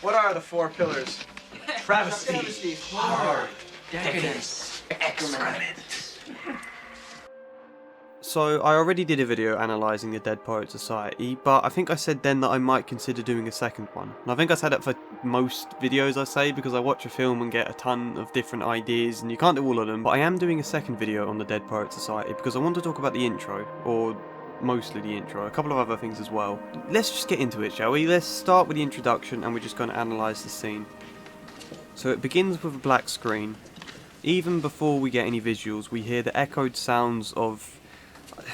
What are the 4 pillars? Travesty, horror, decadence, excrement. So I already did a video analysing the Dead Poets Society, but I think I said then that I might consider doing a second one. And I think I said that for most videos I say, because I watch a film and get a ton of different ideas and you can't do all of them, but I am doing a second video on the Dead Poets Society because I want to talk about the intro, or mostly the intro, a couple of other things as well. Let's just get into it, shall we? Let's start with the introduction and we're just going to analyse the scene. So it begins with a black screen. Even before we get any visuals, we hear the echoed sounds of,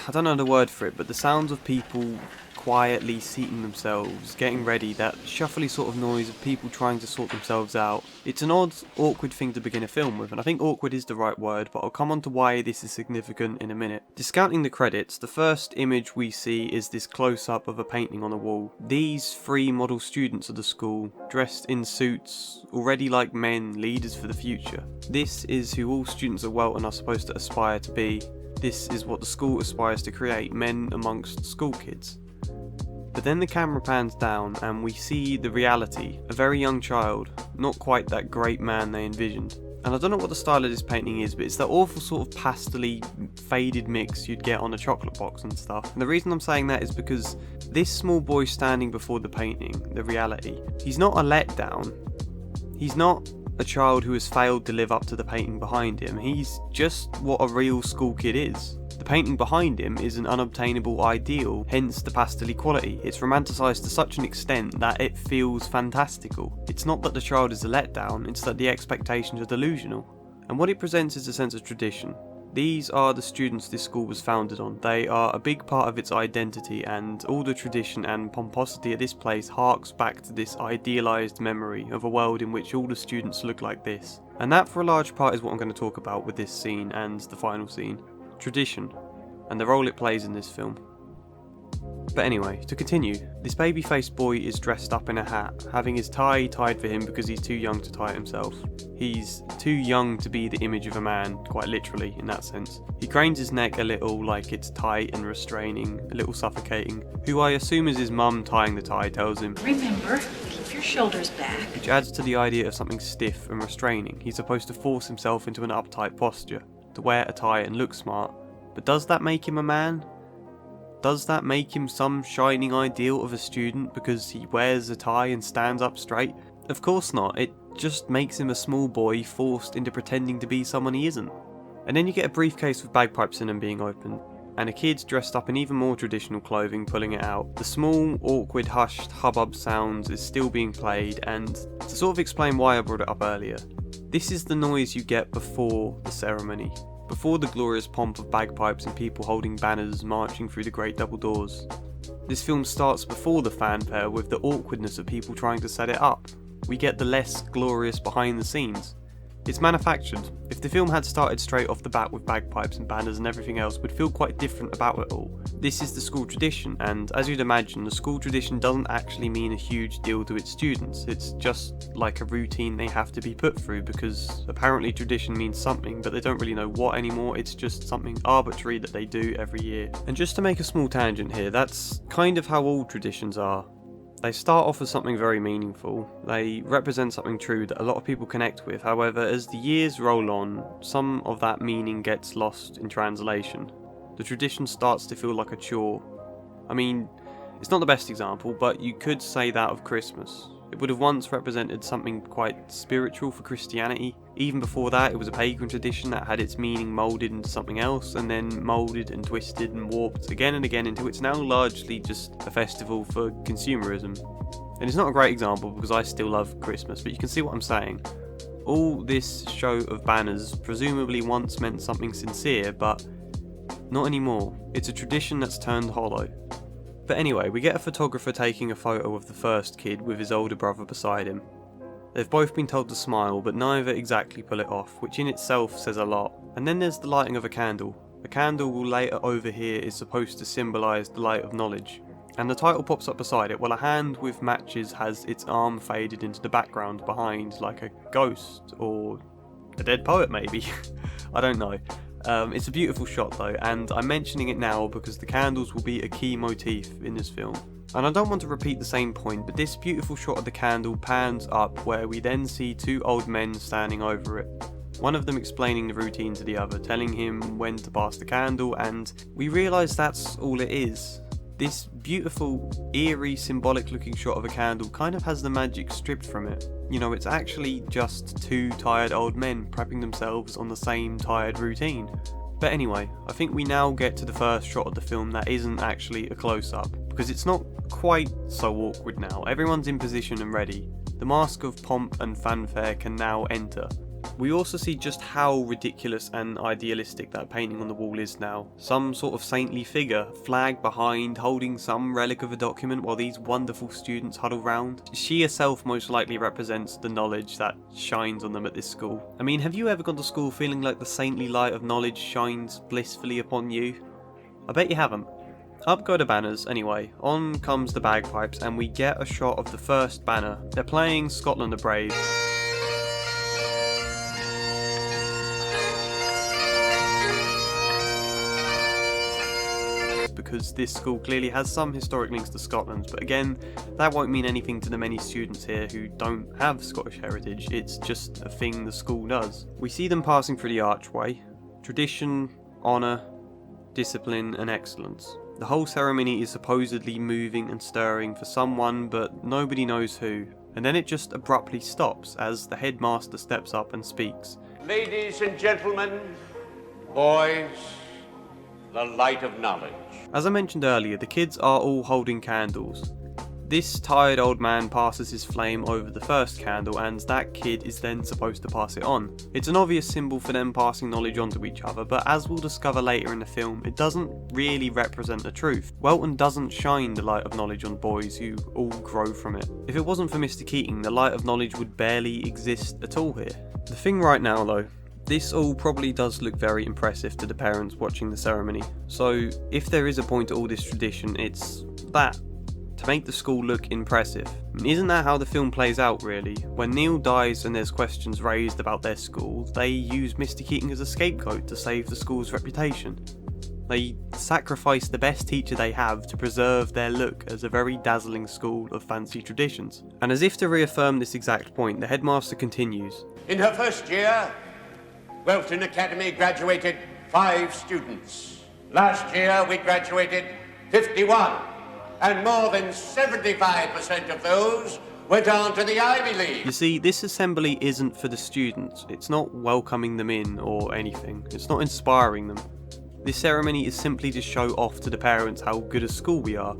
I don't know the word for it, but the sounds of people quietly seating themselves, getting ready, that shuffly sort of noise of people trying to sort themselves out. It's an odd, awkward thing to begin a film with, and I think awkward is the right word, but I'll come on to why this is significant in a minute. Discounting the credits, the first image we see is this close-up of a painting on the wall. These 3 model students of the school, dressed in suits, already like men, leaders for the future. This is who all students at Welton are supposed to aspire to be. This is what the school aspires to create, men amongst school kids. But then the camera pans down and we see the reality, a very young child, not quite that great man they envisioned. And I don't know what the style of this painting is, but it's that awful sort of pastel-y, faded mix you'd get on a chocolate box and stuff. And the reason I'm saying that is because this small boy standing before the painting, the reality, he's not a letdown. He's not a child who has failed to live up to the painting behind him. He's just what a real school kid is. The painting behind him is an unobtainable ideal, hence the pastel-y quality. It's romanticised to such an extent that it feels fantastical. It's not that the child is a letdown, it's that the expectations are delusional. And what it presents is a sense of tradition. These are the students this school was founded on. They are a big part of its identity, and all the tradition and pomposity of this place harks back to this idealised memory of a world in which all the students look like this. And that for a large part is what I'm going to talk about with this scene and the final scene. Tradition, and the role it plays in this film. But anyway, to continue, this baby-faced boy is dressed up in a hat, having his tie tied for him because he's too young to tie it himself. He's too young to be the image of a man, quite literally, in that sense. He cranes his neck a little, like it's tight and restraining, a little suffocating. Who I assume is his mum tying the tie tells him, "Remember, keep your shoulders back." Which adds to the idea of something stiff and restraining. He's supposed to force himself into an uptight posture, to wear a tie and look smart. But does that make him a man? Does that make him some shining ideal of a student because he wears a tie and stands up straight? Of course not. It just makes him a small boy forced into pretending to be someone he isn't. And then you get a briefcase with bagpipes in them being opened, and a kid dressed up in even more traditional clothing pulling it out. The small, awkward, hushed hubbub sounds is still being played, and to sort of explain why I brought it up earlier, this is the noise you get before the ceremony. Before the glorious pomp of bagpipes and people holding banners marching through the great double doors. This film starts before the fanfare with the awkwardness of people trying to set it up. We get the less glorious behind the scenes. It's manufactured. If the film had started straight off the bat with bagpipes and banners and everything else, we'd feel quite different about it all. This is the school tradition, and as you'd imagine, the school tradition doesn't actually mean a huge deal to its students. It's just like a routine they have to be put through, because apparently tradition means something, but they don't really know what anymore. It's just something arbitrary that they do every year. And just to make a small tangent here, that's kind of how all traditions are. They start off as something very meaningful. They represent something true that a lot of people connect with. However, as the years roll on, some of that meaning gets lost in translation. The tradition starts to feel like a chore. I mean, it's not the best example, but you could say that of Christmas. It would have once represented something quite spiritual for Christianity. Even before that, it was a pagan tradition that had its meaning moulded into something else, and then moulded and twisted and warped again and again until it's now largely just a festival for consumerism. And it's not a great example because I still love Christmas, but you can see what I'm saying. All this show of banners presumably once meant something sincere, but not anymore. It's a tradition that's turned hollow. But anyway, we get a photographer taking a photo of the first kid with his older brother beside him. They've both been told to smile, but neither exactly pull it off, which in itself says a lot. And then there's the lighting of a candle. A candle we'll later overhear is supposed to symbolise the light of knowledge. And the title pops up beside it, while a hand with matches has its arm faded into the background behind, like a ghost, or a dead poet maybe. I don't know. It's a beautiful shot though, and I'm mentioning it now because the candles will be a key motif in this film. And I don't want to repeat the same point, but this beautiful shot of the candle pans up where we then see two old men standing over it. One of them explaining the routine to the other, telling him when to pass the candle, and we realise that's all it is. This beautiful, eerie, symbolic looking shot of a candle kind of has the magic stripped from it. You know, it's actually just two tired old men prepping themselves on the same tired routine. But anyway, I think we now get to the first shot of the film that isn't actually a close-up, because it's not quite so awkward now. Everyone's in position and ready. The mask of pomp and fanfare can now enter. We also see just how ridiculous and idealistic that painting on the wall is now. Some sort of saintly figure, flag behind, holding some relic of a document while these wonderful students huddle round. She herself most likely represents the knowledge that shines on them at this school. I mean, have you ever gone to school feeling like the saintly light of knowledge shines blissfully upon you? I bet you haven't. Up go the banners anyway, on comes the bagpipes, and we get a shot of the first banner. They're playing Scotland the Brave. Because this school clearly has some historic links to Scotland, but again, that won't mean anything to the many students here who don't have Scottish heritage. It's just a thing the school does. We see them passing through the archway. Tradition, honour, discipline and excellence. The whole ceremony is supposedly moving and stirring for someone, but nobody knows who. And then it just abruptly stops as the headmaster steps up and speaks. Ladies and gentlemen, boys, the light of knowledge. As I mentioned earlier, the kids are all holding candles. This tired old man passes his flame over the first candle, and that kid is then supposed to pass it on. It's an obvious symbol for them passing knowledge onto each other, but as we'll discover later in the film, it doesn't really represent the truth. Welton doesn't shine the light of knowledge on boys who all grow from it. If it wasn't for Mr. Keating, the light of knowledge would barely exist at all here. The thing right now though, this all probably does look very impressive to the parents watching the ceremony. So if there is a point to all this tradition, it's that. To make the school look impressive. Isn't that how the film plays out really? When Neil dies and there's questions raised about their school, they use Mr. Keating as a scapegoat to save the school's reputation. They sacrifice the best teacher they have to preserve their look as a very dazzling school of fancy traditions. And as if to reaffirm this exact point, the headmaster continues. In her first year, Welton Academy graduated 5 students. Last year we graduated 51. And more than 75% of those went on to the Ivy League. You see, this assembly isn't for the students. It's not welcoming them in or anything. It's not inspiring them. This ceremony is simply to show off to the parents how good a school we are.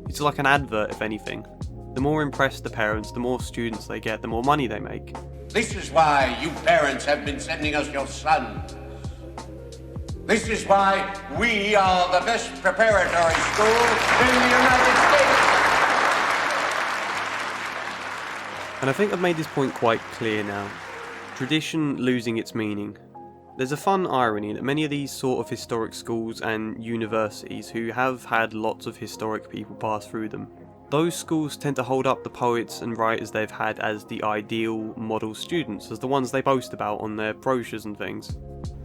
It's like an advert, if anything. The more impressed the parents, the more students they get, the more money they make. This is why you parents have been sending us your sons. This is why we are the best preparatory school in the United States. And I think I've made this point quite clear now. Tradition losing its meaning. There's a fun irony that many of these sort of historic schools and universities who have had lots of historic people pass through them, those schools tend to hold up the poets and writers they've had as the ideal model students, as the ones they boast about on their brochures and things.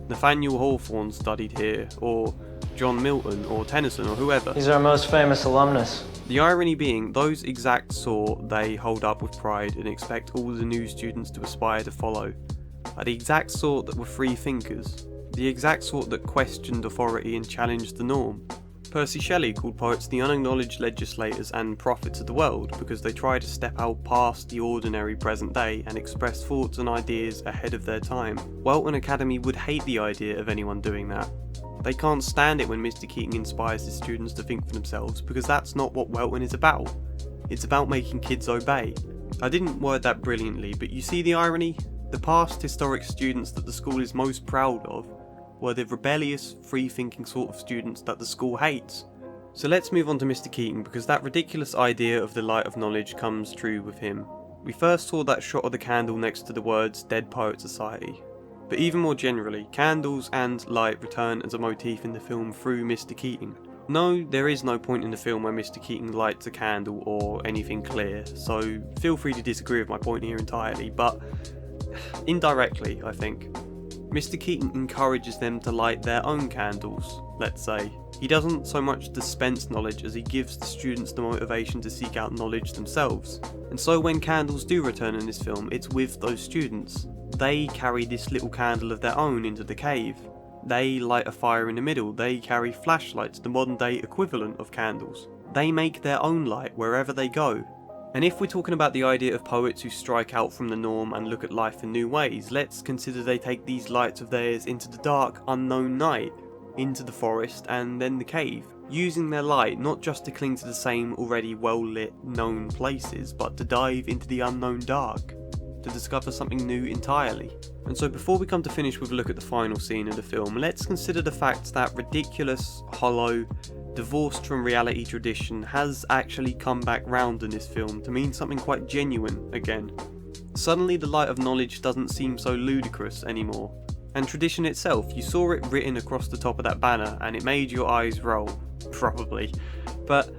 Nathaniel Hawthorne studied here, or John Milton, or Tennyson, or whoever. He's our most famous alumnus. The irony being, those exact sort they hold up with pride and expect all the new students to aspire to follow, are the exact sort that were free thinkers, the exact sort that questioned authority and challenged the norm. Percy Shelley called poets the unacknowledged legislators and prophets of the world because they try to step out past the ordinary present day and express thoughts and ideas ahead of their time. Welton Academy would hate the idea of anyone doing that. They can't stand it when Mr. Keating inspires his students to think for themselves because that's not what Welton is about. It's about making kids obey. I didn't word that brilliantly, but you see the irony? The past historic students that the school is most proud of were the rebellious, free-thinking sort of students that the school hates. So let's move on to Mr. Keating, because that ridiculous idea of the light of knowledge comes true with him. We first saw that shot of the candle next to the words Dead Poet Society. But even more generally, candles and light return as a motif in the film through Mr. Keating. No, there is no point in the film where Mr. Keating lights a candle or anything clear, so feel free to disagree with my point here entirely, but indirectly, I think. Mr. Keating encourages them to light their own candles, let's say. He doesn't so much dispense knowledge as he gives the students the motivation to seek out knowledge themselves. And so when candles do return in this film, it's with those students. They carry this little candle of their own into the cave. They light a fire in the middle. They carry flashlights, the modern day equivalent of candles. They make their own light wherever they go. And if we're talking about the idea of poets who strike out from the norm and look at life in new ways, let's consider they take these lights of theirs into the dark, unknown night, into the forest and then the cave, using their light not just to cling to the same already well-lit, known places, but to dive into the unknown dark, to discover something new entirely. And so before we come to finish with a look at the final scene of the film, let's consider the fact that ridiculous, hollow, divorced from reality tradition has actually come back round in this film to mean something quite genuine again. Suddenly the light of knowledge doesn't seem so ludicrous anymore. And tradition itself, you saw it written across the top of that banner and it made your eyes roll, probably. But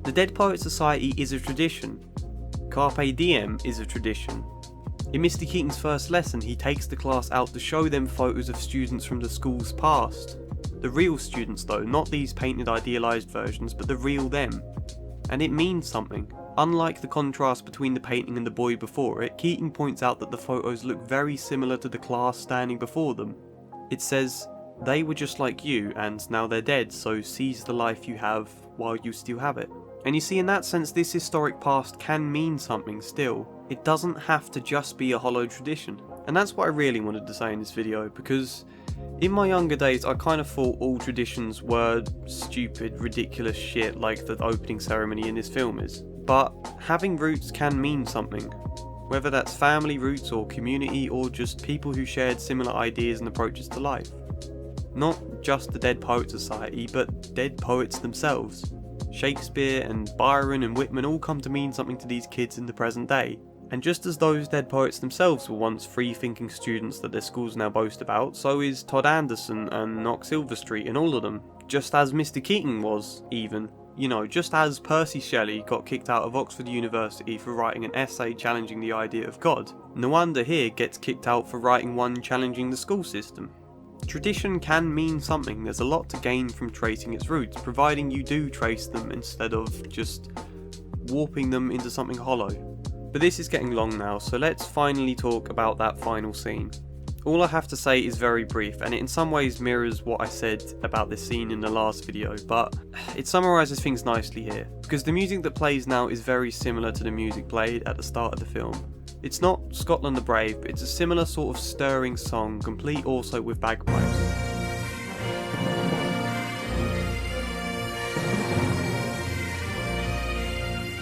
the Dead Poets Society is a tradition. Carpe Diem is a tradition. In Mr. Keating's first lesson, he takes the class out to show them photos of students from the school's past. The real students though, not these painted idealised versions, but the real them. And it means something. Unlike the contrast between the painting and the boy before it, Keating points out that the photos look very similar to the class standing before them. It says, "They were just like you, and now they're dead, so seize the life you have while you still have it." And you see, in that sense, this historic past can mean something still. It doesn't have to just be a hollow tradition. And that's what I really wanted to say in this video, because in my younger days I kind of thought all traditions were stupid, ridiculous shit like the opening ceremony in this film is. But having roots can mean something. Whether that's family roots or community or just people who shared similar ideas and approaches to life. Not just the Dead Poets Society, but dead poets themselves. Shakespeare and Byron and Whitman all come to mean something to these kids in the present day. And just as those dead poets themselves were once free-thinking students that their schools now boast about, so is Todd Anderson and Knox Silverstreet and all of them. Just as Mr. Keating was, even. You know, just as Percy Shelley got kicked out of Oxford University for writing an essay challenging the idea of God, Nwanda here gets kicked out for writing one challenging the school system. Tradition can mean something. There's a lot to gain from tracing its roots, providing you do trace them instead of just warping them into something hollow. But this is getting long now, so let's finally talk about that final scene. All I have to say is very brief, and it in some ways mirrors what I said about this scene in the last video, but it summarises things nicely here, because the music that plays now is very similar to the music played at the start of the film. It's not Scotland the Brave, but it's a similar sort of stirring song, complete also with bagpipes.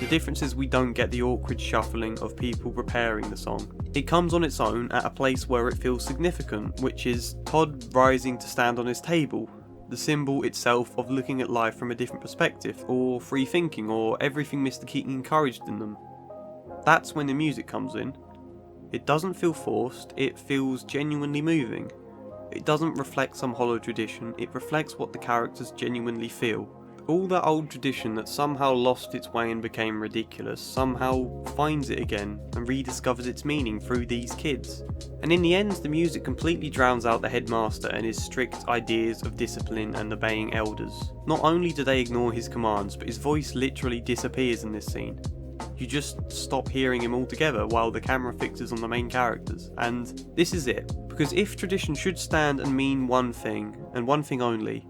The difference is we don't get the awkward shuffling of people preparing the song. It comes on its own at a place where it feels significant, which is Todd rising to stand on his table, the symbol itself of looking at life from a different perspective, or free thinking, or everything Mr. Keating encouraged in them. That's when the music comes in. It doesn't feel forced, it feels genuinely moving. It doesn't reflect some hollow tradition, it reflects what the characters genuinely feel. All that old tradition that somehow lost its way and became ridiculous somehow finds it again and rediscovers its meaning through these kids. And in the end, the music completely drowns out the headmaster and his strict ideas of discipline and obeying elders. Not only do they ignore his commands, but his voice literally disappears in this scene. You just stop hearing him altogether while the camera fixes on the main characters. And this is it, because if tradition should stand and mean one thing, and one thing only,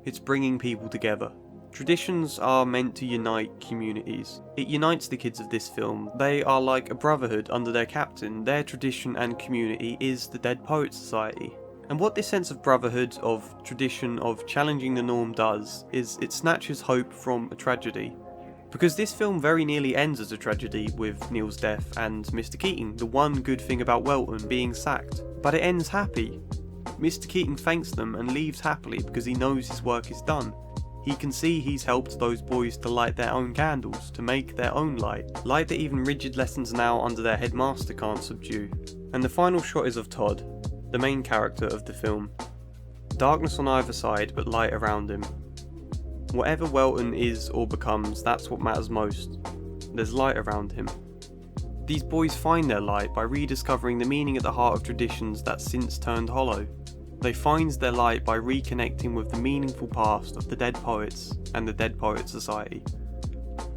it's bringing people together. Traditions are meant to unite communities. It unites the kids of this film. They are like a brotherhood under their captain. Their tradition and community is the Dead Poets Society. And what this sense of brotherhood, of tradition, of challenging the norm does, is it snatches hope from a tragedy. Because this film very nearly ends as a tragedy with Neil's death and Mr. Keating, the one good thing about Welton, being sacked. But it ends happy. Mr. Keating thanks them and leaves happily because he knows his work is done. He can see he's helped those boys to light their own candles, to make their own light that even rigid lessons now under their headmaster can't subdue. And the final shot is of Todd, the main character of the film. Darkness on either side, but light around him. Whatever Welton is or becomes, that's what matters most. There's light around him. These boys find their light by rediscovering the meaning at the heart of traditions that since turned hollow. They find their light by reconnecting with the meaningful past of the dead poets and the Dead Poets Society.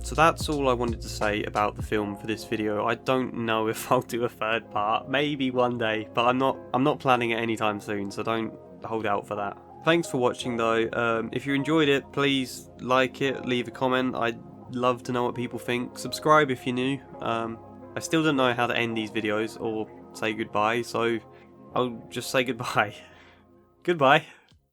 So that's all I wanted to say about the film for this video. I don't know if I'll do a third part, maybe one day, but I'm not planning it anytime soon, so don't hold out for that. Thanks for watching though. If you enjoyed it, please like it, leave a comment. I'd love to know what people think. Subscribe if you're new. I still don't know how to end these videos or say goodbye, so I'll just say goodbye. Goodbye.